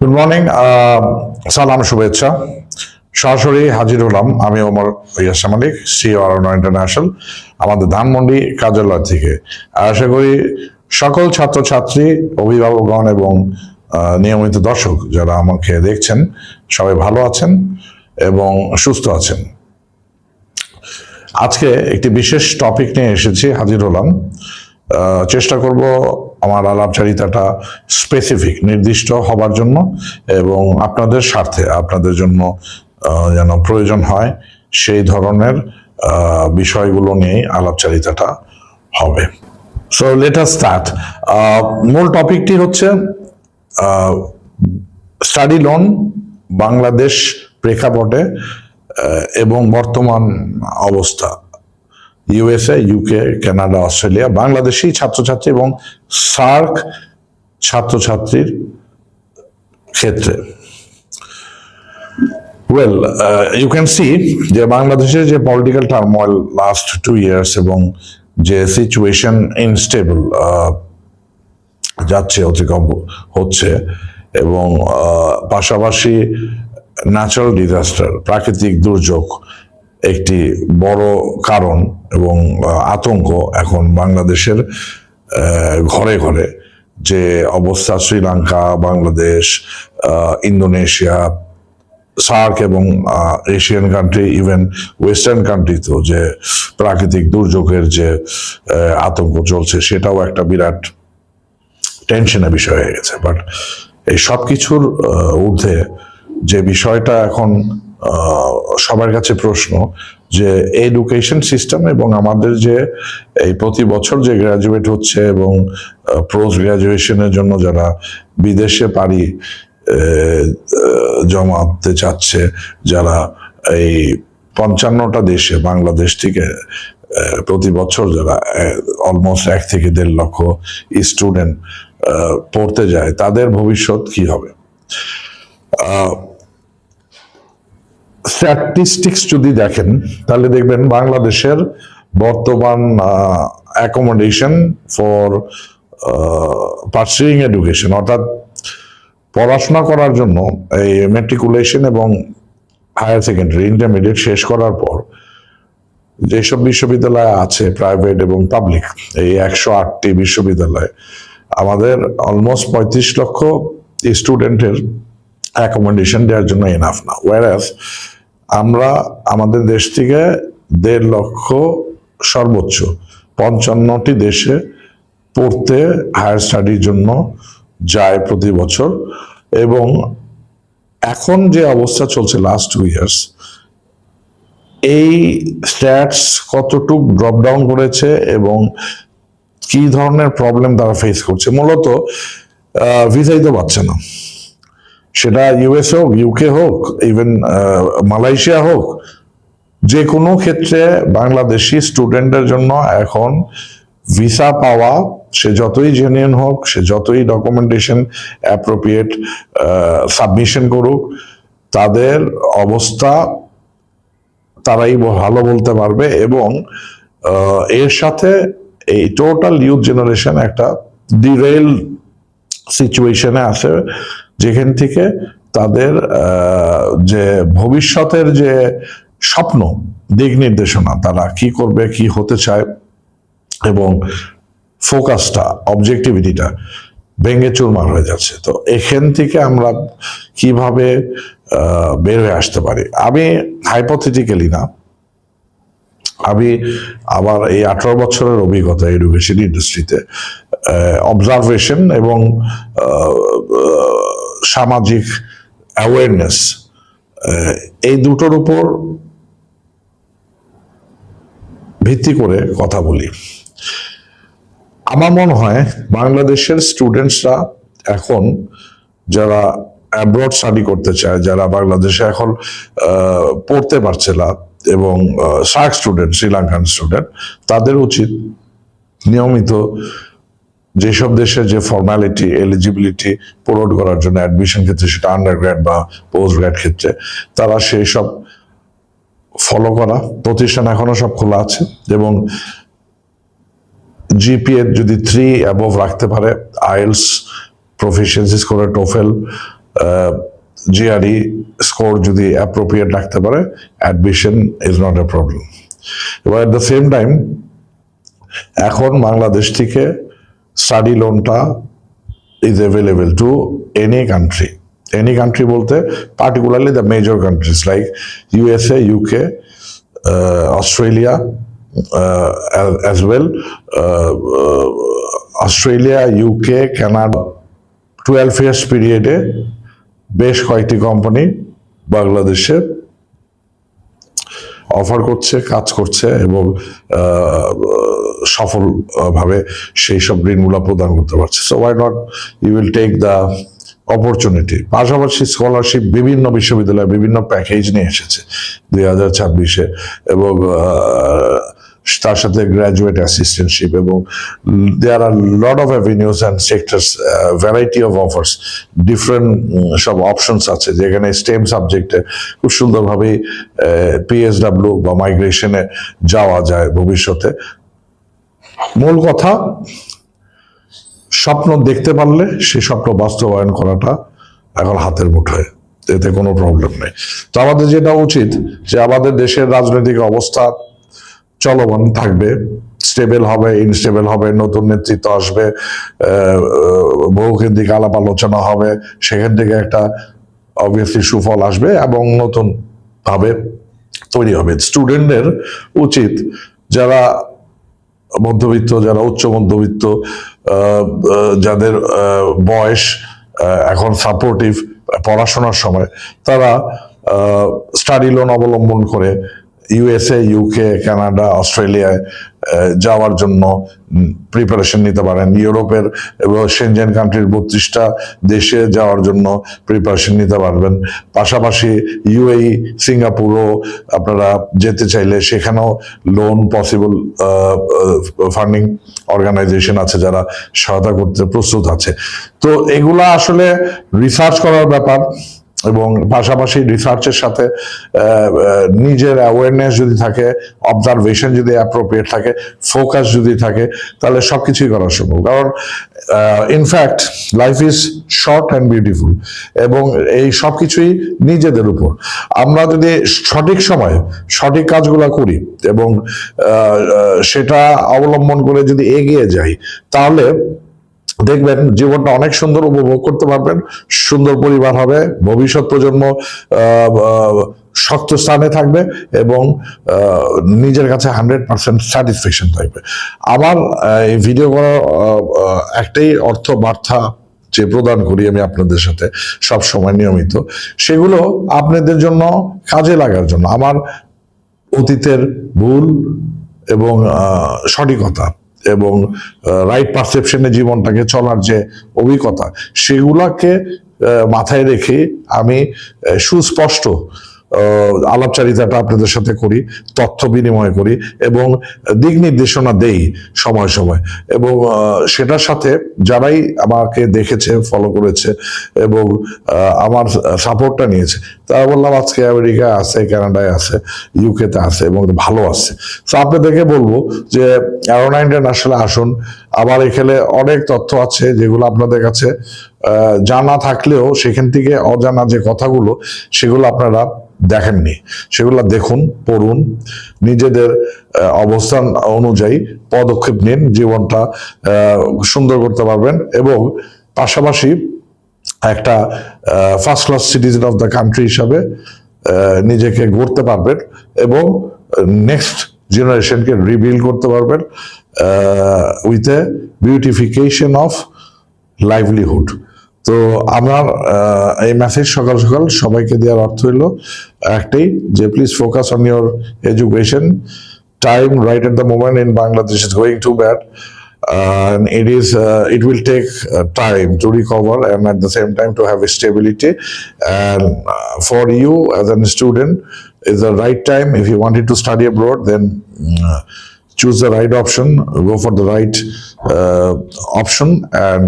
Good morning, সালাম, শুভেচ্ছা। সরাসরি হাজির হলাম আমি ওমর ইয়াসা মালিক, সিইও আরোনা ইন্টারন্যাশনাল, আমাদের ধানমন্ডি কার্যালয় থেকে। আশা করি সকল ছাত্রছাত্রী, অভিভাবকগণ এবং নিয়মিত দর্শক যারা আমাকে দেখছেন সবাই ভালো আছেন এবং সুস্থ আছেন। আজকে একটি বিশেষ টপিক নিয়ে এসেছি, হাজির হলাম। চেষ্টা করব আমার আলাপচারিতাটা স্পেসিফিক, নির্দিষ্ট হবার জন্য এবং আপনাদের স্বার্থে, আপনাদের জন্য যেন প্রয়োজন হয় সেই ধরনের বিষয়গুলো নিয়েই আলাপচারিতাটা হবে। So let us start. মূল টপিকটি হচ্ছে স্টাডি লোন বাংলাদেশ প্রেক্ষাপটে এবং বর্তমান অবস্থা, USA, UK, Canada, Australia, Bangladeshi ছাত্রছাত্রী এবং সার্ক ছাত্রছাত্রীর ক্ষেত্রে। ওয়েল, ইউ ক্যান সি যে বাংলাদেশের যে পলিটিক্যাল টার্মোয়েল লাস্ট 2 ইয়ার্স এবং যে সিচুয়েশন ইনস্টেবল যাচ্ছে, অতিক্রম হচ্ছে, এবং পাশাপাশি ন্যাচারাল ডিজাস্টার, প্রাকৃতিক দুর্যোগ একটি বড় কারণ এবং আতঙ্ক এখন বাংলাদেশের ঘরে ঘরে। যে অবস্থা শ্রীলঙ্কা, বাংলাদেশ, ইন্দোনেশিয়া, সার্ক এবং এশিয়ান কান্ট্রি, ইভেন ওয়েস্টার্ন কান্ট্রিতেও যে প্রাকৃতিক দুর্যোগের যে আতঙ্ক চলছে, সেটাও একটা বিরাট টেনশনের বিষয় হয়ে গেছে। বাট এই সব কিছুর ঊর্ধ্বে যে বিষয়টা এখন সবার কাছে প্রশ্ন, যে এডুকেশন সিস্টেম এবং আমাদের যে এই প্রতি বছর যে গ্রাজুয়েট হচ্ছে এবং পোস্ট গ্রাজুয়েশনের জন্য যারা বিদেশে পাড়ি জমাতে চাচ্ছে, যারা এই 55টা দেশে বাংলাদেশ থেকে প্রতি বছর যারা অলমোস্ট 1 থেকে 1.5 লক্ষ স্টুডেন্ট পড়তে যায়, তাদের ভবিষ্যৎ কি হবে? স্ট্যাটিস্টিক্স যদি দেখেন তাহলে দেখবেন বাংলাদেশের বর্তমান অ্যাকোমোডেশন ফর পারসুইং এডুকেশন, অর্থাৎ পড়াশোনা করার জন্য এই ম্যাট্রিকুলেশন এবং হায়ার সেকেন্ডারি, ইন্টারমিডিয়েট শেষ করার পর যেসব বিশ্ববিদ্যালয় আছে, প্রাইভেট এবং পাবলিক, এই 108টি বিশ্ববিদ্যালয়, আমাদের অলমোস্ট 35 লক্ষ স্টুডেন্টের অ্যাকোমোডেশন দেওয়ার জন্য এনাফ না। ওয়ারাস আমরা আমাদের দেশ থেকে 1.5 লক্ষ সর্বোচ্চ 55টি দেশে পড়তে, হায়ার স্টাডির জন্য যায় প্রতি বছর। এবং এখন যে অবস্থা চলছে লাস্ট 2 ইয়ার্স, এই স্ট্যাটস কতটুক ড্রপ ডাউন করেছে এবং কি ধরনের প্রবলেম তারা ফেস করছে। মূলত ভিসাই তো পাচ্ছে না, সেটা ইউএস হোক, ইউকে হোক, ইভেন মালয়েশিয়া হোক, যে কোনো ক্ষেত্রে বাংলাদেশি স্টুডেন্টের জন্য এখন ভিসা পাওয়া, সে যতই জেনুইন হোক, সে যতই ডকুমেন্টেশন অ্যাপ্রোপ্রিয়েট সাবমিশন করুক, তাদের অবস্থা তারাই ভালো বলতে পারবে। এবং এর সাথে এই টোটাল ইউথ জেনারেশন একটা ডিরেল সিচুয়েশনে আছে, যেখান থেকে তাদের যে ভবিষ্যতের যে স্বপ্ন, দিক নির্দেশনা, তারা কি করবে, কি হতে চায়, এবং ফোকাসটা, অবজেক্টিভিটিটা ভেঙে চুরমার হয়ে যাচ্ছে। তো এখান থেকে আমরা কিভাবে বের হয়ে আসতে পারি? আমি হাইপোথেটিক্যালি না, আমি আবার এই 18 বছরের অভিজ্ঞতা এডুকেশন ইন্ডাস্ট্রিতে, অবজারভেশন এবং সামাজিক অ্যাওয়ারনেস, এই দুটোর উপর ভিত্তি করে কথা বলি। আমার মনে হয় বাংলাদেশের স্টুডেন্টসরা এখন, যারা অ্যাব্রড স্টাডি করতে চায়, যারা বাংলাদেশে এখন পড়তে পারছে না, এবং সার্ক স্টুডেন্ট, শ্রীলঙ্কান স্টুডেন্ট, তাদের উচিত নিয়মিত যেসব দেশের যে ফর্মালিটি, এলিজিবিলিটি পূরণ করার জন্য অ্যাডমিশন ক্ষেত্রে, সেটা আন্ডার গ্র্যাড বা পোস্ট গ্র্যাড ক্ষেত্রে, তারা সেই সব ফলো করা। প্রতিষ্ঠান এখনো সব খোলা আছে এবং জিপিএ যদি 3 অ্যাবভ রাখতে পারে, আইএলস প্রফিসিয়েন্সি স্কোরে, টোফেল জিআরই স্কোর যদি অ্যাপ্রোপ্রিয়েট রাখতে পারে, admission is not a problem. এবার এট দ্য সেম টাইম এখন বাংলাদেশ থেকে স্টাডি লোনটা is available to any country. Any country bolte particularly the major countries like USA, UK, Australia as well. Australia, UK, Canada 12 years period এ বেশ কয়েকটি company বাংলাদেশে offer করছে, কাজ করছে এবং সফলভাবে সেই সব ঋণগুলো প্রদান করতে পারছে। So why not you will take the opportunity. পাশাপাশি স্কলারশিপ বিভিন্ন বিশ্ববিদ্যালয়ে বিভিন্ন প্যাকেজ নিয়ে এসেছে 2026-এ এবং তার সাথে গ্র্যাজুয়েট অ্যাসিস্ট্যান্টশিপ এবং there are lot of avenues and sectors, variety of offers, different সব অপশনস আছে যেখানে স্টেম সাবজেক্টে খুব সুন্দরভাবে পিএসডাব্লিউ বা মাইগ্রেশনে যাওয়া যায় ভবিষ্যতে। মূল কথা, স্বপ্ন দেখতে পারলে সেই স্বপ্ন বাস্তবায়ন করাটা এখন হাতের মুঠোয়, এতে কোনো প্রবলেম নেই। তো আমাদের যেটা উচিত যে আমাদের দেশের রাজনৈতিক অবস্থা চলমান থাকবে, স্টেবল হবে, ইনস্টেবল হবে, নতুন নেতৃত্ব আসবে, বহুকেন্দ্রিক আলাপ আলোচনা হবে, সেখান থেকে একটা অবভিয়াসলি সুফল আসবে এবং নতুন ভাবে তৈরি হবে। স্টুডেন্টদের উচিত যারা মধ্যবিত্ত, যারা উচ্চ মধ্যবিত্ত, যাদের বয়স এখন সাপোর্টিভ পড়াশোনার সময়, তারা স্টাডি লোন অবলম্বন করে ইউএসএ, ইউকে, কানাডা, অস্ট্রেলিয়ায় যাওয়ার জন্য প্রিপারেশন নিতে পারেন। ইউরোপের এবং সেনজেন কান্ট্রির 32টা দেশে যাওয়ার জন্য প্রিপারেশন নিতে পারবেন। পাশাপাশি ইউএই, সিঙ্গাপুরও আপনারা যেতে চাইলে সেখানেও লোন পসিবল, ফান্ডিং অর্গানাইজেশন আছে যারা সহায়তা করতে প্রস্তুত আছে। তো এগুলা আসলে রিসার্চ করার ব্যাপার এবং পাশাপাশি রিসার্চের সাথে নিজের অ্যাওয়ারনেস যদি থাকে, অবজারভেশন যদি অ্যাপ্রোপ্রিয়েট থাকে, ফোকাস যদি থাকে, তাহলে সবকিছুই করা সম্ভব। কারণ in fact life is short and beautiful এবং এই সব কিছুই নিজেদের উপর। আমরা যদি সঠিক সময়ে সঠিক কাজগুলো করি এবং সেটা অবলম্বন করে যদি এগিয়ে যাই, তাহলে দেখবেন জীবনটা অনেক সুন্দর উপভোগ করতে পারবেন, সুন্দর পরিবার হবে, ভবিষ্যৎ প্রজন্ম শক্ত স্থানে থাকবে এবং নিজের কাছে 100% স্যাটিসফ্যাকশন থাকবে। আমার এই ভিডিও করার একটাই অর্থ বার্তা যে প্রদান করি আমি আপনাদের সাথে সব সময় নিয়মিত, সেগুলো আপনাদের জন্য কাজে লাগার জন্য। আমার অতীতের ভুল এবং সঠিকতা এবং রাইট পারসেপশনে জীবনটাকে চলার যে অভিজ্ঞতা, সেগুলাকে মাথায় রেখে আমি সুস্পষ্ট আলাপচারিতাটা আপনাদের সাথে করি, তথ্য বিনিময় করি এবং দিক নির্দেশনা দেই সময় সময়। এবং সেটার সাথে যারাই আমাকে দেখেছে, ফলো করেছে এবং আমার সাপোর্টটা নিয়েছে, তারা বললাম আজকে আমেরিকায় আছে, কানাডায় আছে, ইউকেতে আছে এবং ভালো আছে। তো আপনাদেরকে বলবো যে অ্যারোনা ইন্টারন্যাশনালে আসুন। আমার এখানে অনেক তথ্য আছে যেগুলো আপনাদের কাছে জানা থাকলেও সেখান থেকে অজানা যে কথাগুলো সেগুলো আপনারা দেখেননি, সেগুলো দেখুন, পড়ুন, নিজেদের অবস্থান অনুযায়ী পদক্ষেপ নিন, জীবনটা সুন্দর করতে পারবেন এবং পাশাপাশি একটা first class citizen of the country হিসাবে নিজেকে গড়তে পারবেন এবং নেক্সট জেনারেশনকে রিবিল্ড করতে পারবেন with a beautification of livelihood. তো আমার এই মেসেজ সকাল সকাল সবাইকে দেওয়ার অর্থ হইল একটাই, যে please focus on your education. Time right at the moment in Bangladesh is going to bad and it will take time to recover and at the same time to have a stability, and for you as a student is the right time. If you wanted to study abroad, then choose the right option, go for the right option and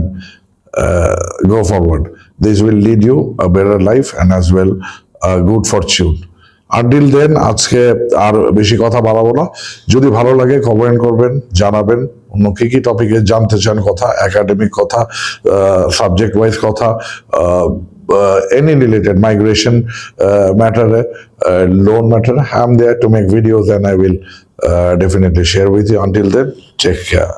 go forward. This will lead you a better life and as well a good fortune. Until then আজকে আর বেশি কথা বাড়াবো না। যদি ভালো লাগে comment করবেন, জানাবেন অন্য কি কি টপিকে জানতে চান, কথা একাডেমিক কথা, সাবজেক্ট ওয়াইজ কথা, any related migration matter, loan matter, I'm there to make videos and I will definitely share with you. Until then, take care.